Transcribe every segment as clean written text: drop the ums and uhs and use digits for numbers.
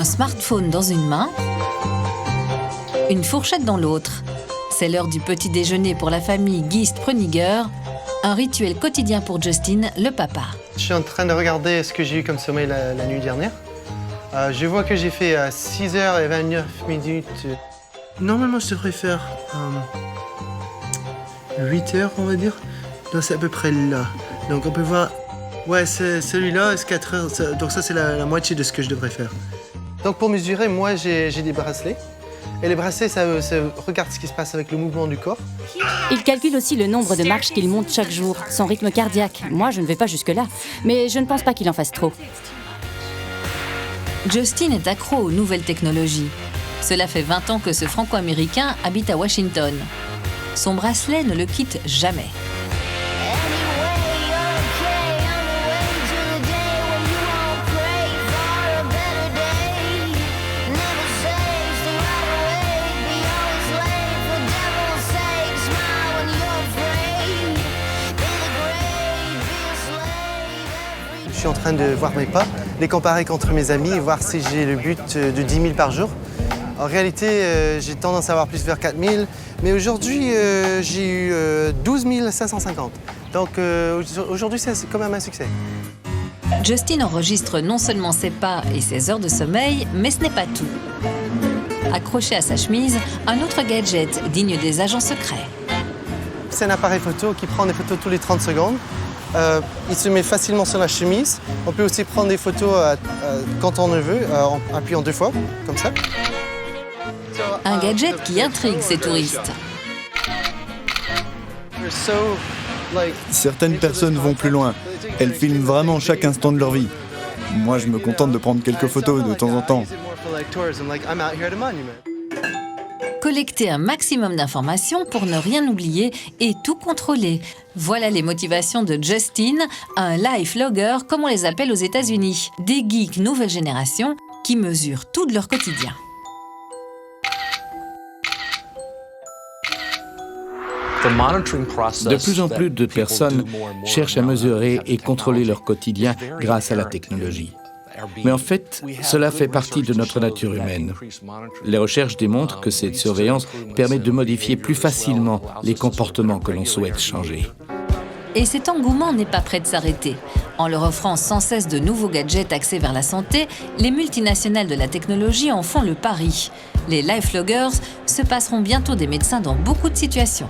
Un smartphone dans une main, une fourchette dans l'autre. C'est l'heure du petit déjeuner pour la famille Geest-Pruniger, un rituel quotidien pour Justin, le papa. Je suis en train de regarder ce que j'ai eu comme sommeil la nuit dernière. Je vois que j'ai fait 6h29 minutes. Normalement, je devrais faire 8h, on va dire. Donc, c'est à peu près là. Donc, on peut voir... Ouais, celui-là, c'est 4h. Donc, ça, c'est la moitié de ce que je devrais faire. Donc, pour mesurer, moi, j'ai des bracelets. Et les bracelets, ça regarde ce qui se passe avec le mouvement du corps. Il calcule aussi le nombre de marches qu'il monte chaque jour, son rythme cardiaque. Moi, je ne vais pas jusque-là, mais je ne pense pas qu'il en fasse trop. Justin est accro aux nouvelles technologies. Cela fait 20 ans que ce Franco-Américain habite à Washington. Son bracelet ne le quitte jamais. Je suis en train de voir mes pas, les comparer contre mes amis et voir si j'ai le but de 10 000 par jour. En réalité, j'ai tendance à avoir plus vers 4 000, mais aujourd'hui, j'ai eu 12 550. Donc aujourd'hui, c'est quand même un succès. Justin enregistre non seulement ses pas et ses heures de sommeil, mais ce n'est pas tout. Accroché à sa chemise, un autre gadget digne des agents secrets. C'est un appareil photo qui prend des photos tous les 30 secondes. Il se met facilement sur la chemise. On peut aussi prendre des photos quand on le veut, en appuyant 2 fois, comme ça. Un gadget qui intrigue ces touristes. Certaines personnes vont plus loin. Elles filment vraiment chaque instant de leur vie. Moi, je me contente de prendre quelques photos de temps en temps. Collecter un maximum d'informations pour ne rien oublier et tout contrôler. Voilà les motivations de Justin, un life logger comme on les appelle aux États-Unis. Des geeks nouvelle génération qui mesurent tout de leur quotidien. De plus en plus de personnes cherchent à mesurer et contrôler leur quotidien grâce à la technologie. Mais en fait, cela fait partie de notre nature humaine. Les recherches démontrent que cette surveillance permet de modifier plus facilement les comportements que l'on souhaite changer. Et cet engouement n'est pas prêt de s'arrêter. En leur offrant sans cesse de nouveaux gadgets axés vers la santé, les multinationales de la technologie en font le pari. Les lifeloggers se passeront bientôt des médecins dans beaucoup de situations.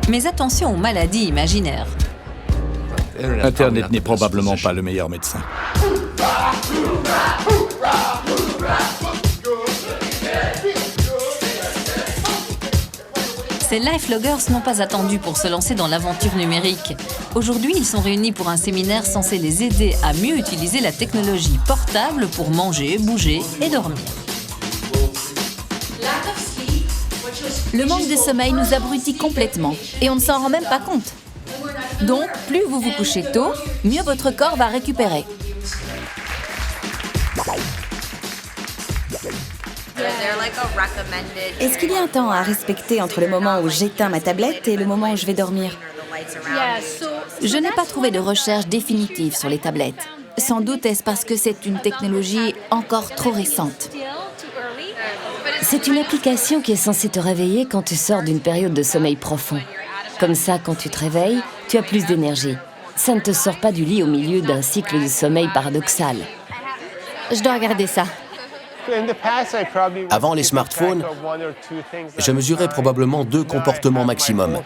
Mais attention aux maladies imaginaires. Internet n'est probablement pas le meilleur médecin. Ces lifeloggers n'ont pas attendu pour se lancer dans l'aventure numérique. Aujourd'hui, ils sont réunis pour un séminaire censé les aider à mieux utiliser la technologie portable pour manger, bouger et dormir. Le manque de sommeil nous abrutit complètement et on ne s'en rend même pas compte. Donc, plus vous vous couchez tôt, mieux votre corps va récupérer. Est-ce qu'il y a un temps à respecter entre le moment où j'éteins ma tablette et le moment où je vais dormir? Je n'ai pas trouvé de recherche définitive sur les tablettes. Sans doute est-ce parce que c'est une technologie encore trop récente. C'est une application qui est censée te réveiller quand tu sors d'une période de sommeil profond. Comme ça, quand tu te réveilles, tu as plus d'énergie. Ça ne te sort pas du lit au milieu d'un cycle de sommeil paradoxal. Je dois regarder ça. Avant les smartphones, je mesurais probablement 2 comportements maximum.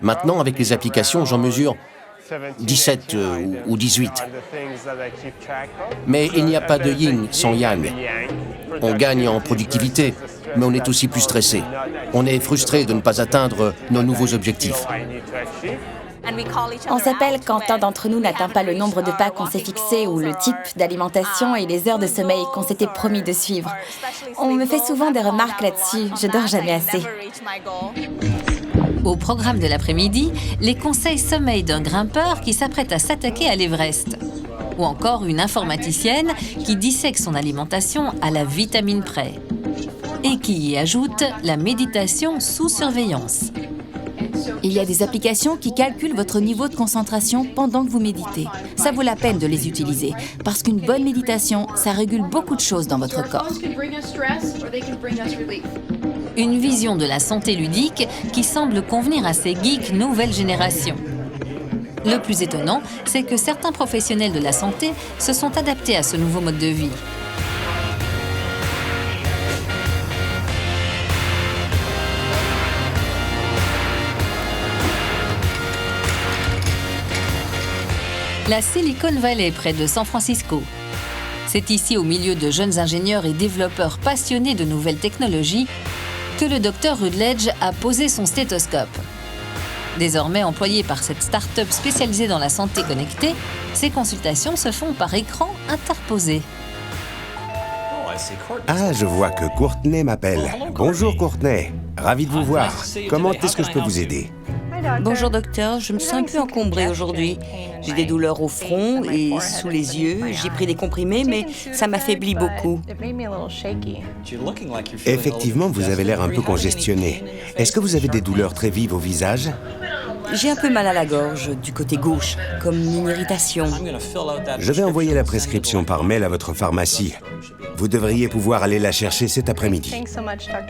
Maintenant, avec les applications, j'en mesure 17 ou 18. Mais il n'y a pas de yin sans yang. On gagne en productivité, mais on est aussi plus stressé. On est frustré de ne pas atteindre nos nouveaux objectifs. On s'appelle quand un d'entre nous n'atteint pas le nombre de pas qu'on s'est fixé ou le type d'alimentation et les heures de sommeil qu'on s'était promis de suivre. On me fait souvent des remarques là-dessus, je dors jamais assez. Au programme de l'après-midi, les conseils sommeil d'un grimpeur qui s'apprête à s'attaquer à l'Everest. Ou encore une informaticienne qui dissèque son alimentation à la vitamine près. Et qui y ajoute la méditation sous surveillance. Il y a des applications qui calculent votre niveau de concentration pendant que vous méditez. Ça vaut la peine de les utiliser, parce qu'une bonne méditation, ça régule beaucoup de choses dans votre corps. Une vision de la santé ludique qui semble convenir à ces geeks nouvelle génération. Le plus étonnant, c'est que certains professionnels de la santé se sont adaptés à ce nouveau mode de vie. La Silicon Valley, près de San Francisco. C'est ici, au milieu de jeunes ingénieurs et développeurs passionnés de nouvelles technologies, que le Dr Rutledge a posé son stéthoscope. Désormais employé par cette start-up spécialisée dans la santé connectée, ses consultations se font par écran interposé. Ah, je vois que Courtney m'appelle. Bonjour Courtney, ravi de vous voir. Comment est-ce que je peux vous aider? Bonjour docteur, je me sens un peu encombrée aujourd'hui. J'ai des douleurs au front et sous les yeux. J'ai pris des comprimés, mais ça m'affaiblit beaucoup. Effectivement, vous avez l'air un peu congestionné. Est-ce que vous avez des douleurs très vives au visage? J'ai un peu mal à la gorge, du côté gauche, comme une irritation. Je vais envoyer la prescription par mail à votre pharmacie. Vous devriez pouvoir aller la chercher cet après-midi.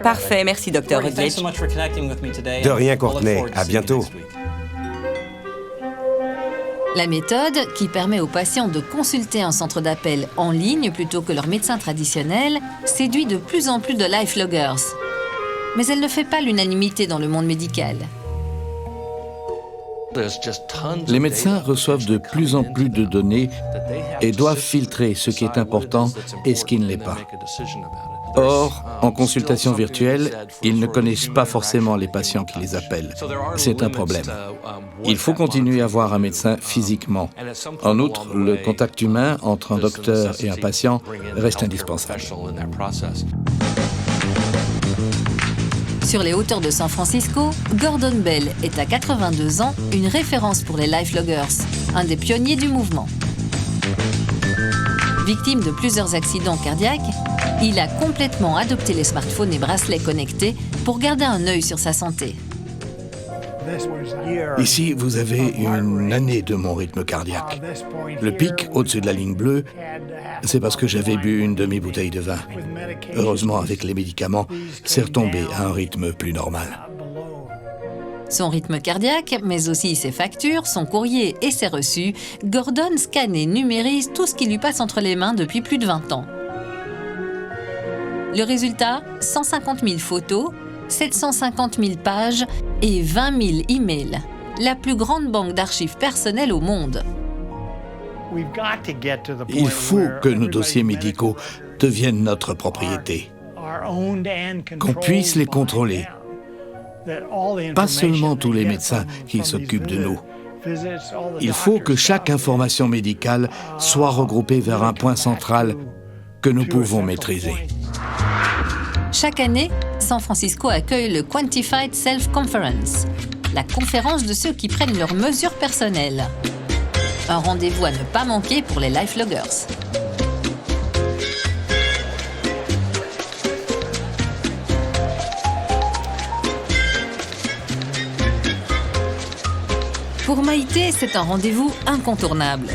Parfait, merci docteur Rutledge. De rien Courtney, à bientôt. La méthode, qui permet aux patients de consulter un centre d'appel en ligne plutôt que leur médecin traditionnel, séduit de plus en plus de lifeloggers. Mais elle ne fait pas l'unanimité dans le monde médical. Les médecins reçoivent de plus en plus de données et doivent filtrer ce qui est important et ce qui ne l'est pas. Or, en consultation virtuelle, ils ne connaissent pas forcément les patients qui les appellent. C'est un problème. Il faut continuer à voir un médecin physiquement. En outre, le contact humain entre un docteur et un patient reste indispensable. Sur les hauteurs de San Francisco, Gordon Bell est à 82 ans une référence pour les lifeloggers, un des pionniers du mouvement. Victime de plusieurs accidents cardiaques, il a complètement adopté les smartphones et bracelets connectés pour garder un œil sur sa santé. Ici, vous avez une année de mon rythme cardiaque. Le pic, au-dessus de la ligne bleue, c'est parce que j'avais bu une demi-bouteille de vin. Heureusement, avec les médicaments, c'est retombé à un rythme plus normal. Son rythme cardiaque, mais aussi ses factures, son courrier et ses reçus, Gordon scanne et numérise tout ce qui lui passe entre les mains depuis plus de 20 ans. Le résultat, 150 000 photos, 750 000 pages et 20 000 emails. La plus grande banque d'archives personnelles au monde. Il faut que nos dossiers médicaux deviennent notre propriété, qu'on puisse les contrôler. Pas seulement tous les médecins qui s'occupent de nous. Il faut que chaque information médicale soit regroupée vers un point central que nous pouvons maîtriser. Chaque année, San Francisco accueille le Quantified Self Conference, la conférence de ceux qui prennent leurs mesures personnelles. Un rendez-vous à ne pas manquer pour les lifeloggers. Pour Maïté, c'est un rendez-vous incontournable.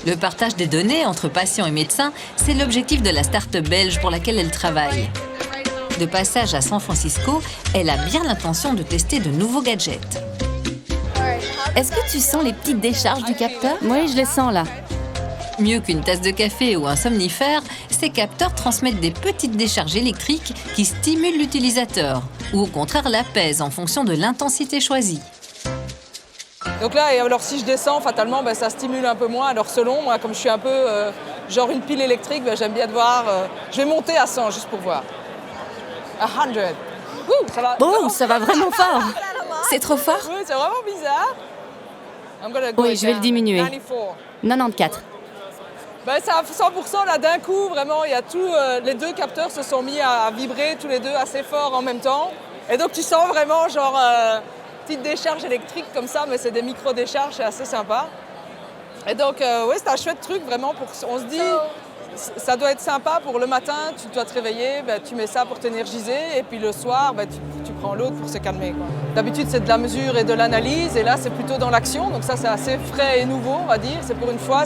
Le partage des données entre patients et médecins, c'est l'objectif de la start-up belge pour laquelle elle travaille. De passage à San Francisco, elle a bien l'intention de tester de nouveaux gadgets. Est-ce que tu sens les petites décharges du capteur? Oui, je les sens là. Mieux qu'une tasse de café ou un somnifère, ces capteurs transmettent des petites décharges électriques qui stimulent l'utilisateur, ou au contraire l'apaisent en fonction de l'intensité choisie. Donc là, et alors si je descends, fatalement, ça stimule un peu moins. Alors selon, moi, comme je suis un peu genre une pile électrique, j'aime bien de voir... je vais monter à 100 juste pour voir. 100. Ça va, oh, ça va vraiment fort. C'est trop fort. Oui, c'est vraiment bizarre. Oui, je vais le diminuer. 94. C'est à 100% là d'un coup, vraiment, il y a tout, les deux capteurs se sont mis à vibrer tous les deux assez fort en même temps. Et donc tu sens vraiment genre petite décharge électrique comme ça, mais c'est des micro-décharges, c'est assez sympa. Et donc oui, c'est un chouette truc vraiment pour, on se dit, ça doit être sympa pour le matin, tu dois te réveiller, tu mets ça pour t'énergiser et puis le soir, tu prends l'autre pour se calmer, quoi. D'habitude, c'est de la mesure et de l'analyse, et là, c'est plutôt dans l'action. Donc ça, c'est assez frais et nouveau, on va dire. C'est pour une fois,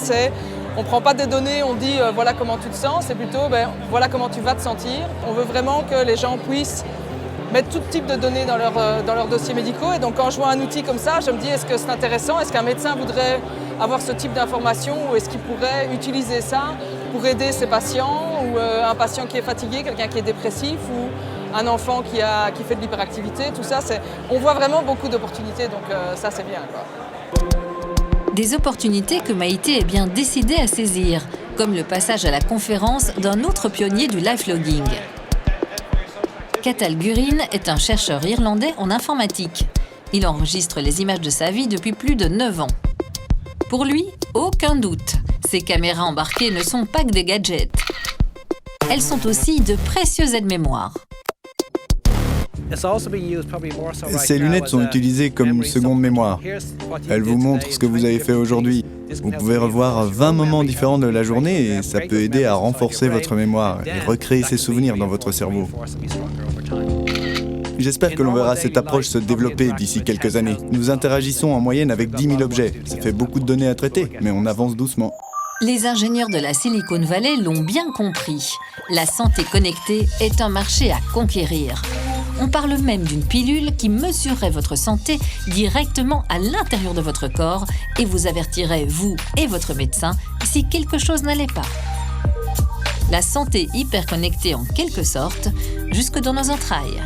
on ne prend pas des données, on dit voilà comment tu te sens, c'est plutôt voilà comment tu vas te sentir. On veut vraiment que les gens puissent mettre tout type de données dans leurs dossiers médicaux. Et donc quand je vois un outil comme ça, je me dis est-ce que c'est intéressant, est-ce qu'un médecin voudrait avoir ce type d'information ou est-ce qu'il pourrait utiliser ça pour aider ses patients ou un patient qui est fatigué, quelqu'un qui est dépressif ou un enfant qui fait de l'hyperactivité, tout ça, on voit vraiment beaucoup d'opportunités, donc ça c'est bien, quoi. Des opportunités que Maïté est bien décidée à saisir, comme le passage à la conférence d'un autre pionnier du lifelogging. Cathal Gurin est un chercheur irlandais en informatique. Il enregistre les images de sa vie depuis plus de 9 ans. Pour lui, aucun doute, ces caméras embarquées ne sont pas que des gadgets. Elles sont aussi de précieux aides-mémoire. Ces lunettes sont utilisées comme une seconde mémoire. Elles vous montrent ce que vous avez fait aujourd'hui. Vous pouvez revoir 20 moments différents de la journée et ça peut aider à renforcer votre mémoire et recréer ces souvenirs dans votre cerveau. J'espère que l'on verra cette approche se développer d'ici quelques années. Nous interagissons en moyenne avec 10 000 objets. Ça fait beaucoup de données à traiter, mais on avance doucement. Les ingénieurs de la Silicon Valley l'ont bien compris. La santé connectée est un marché à conquérir. On parle même d'une pilule qui mesurerait votre santé directement à l'intérieur de votre corps et vous avertirait, vous et votre médecin, si quelque chose n'allait pas. La santé hyper connectée en quelque sorte, jusque dans nos entrailles.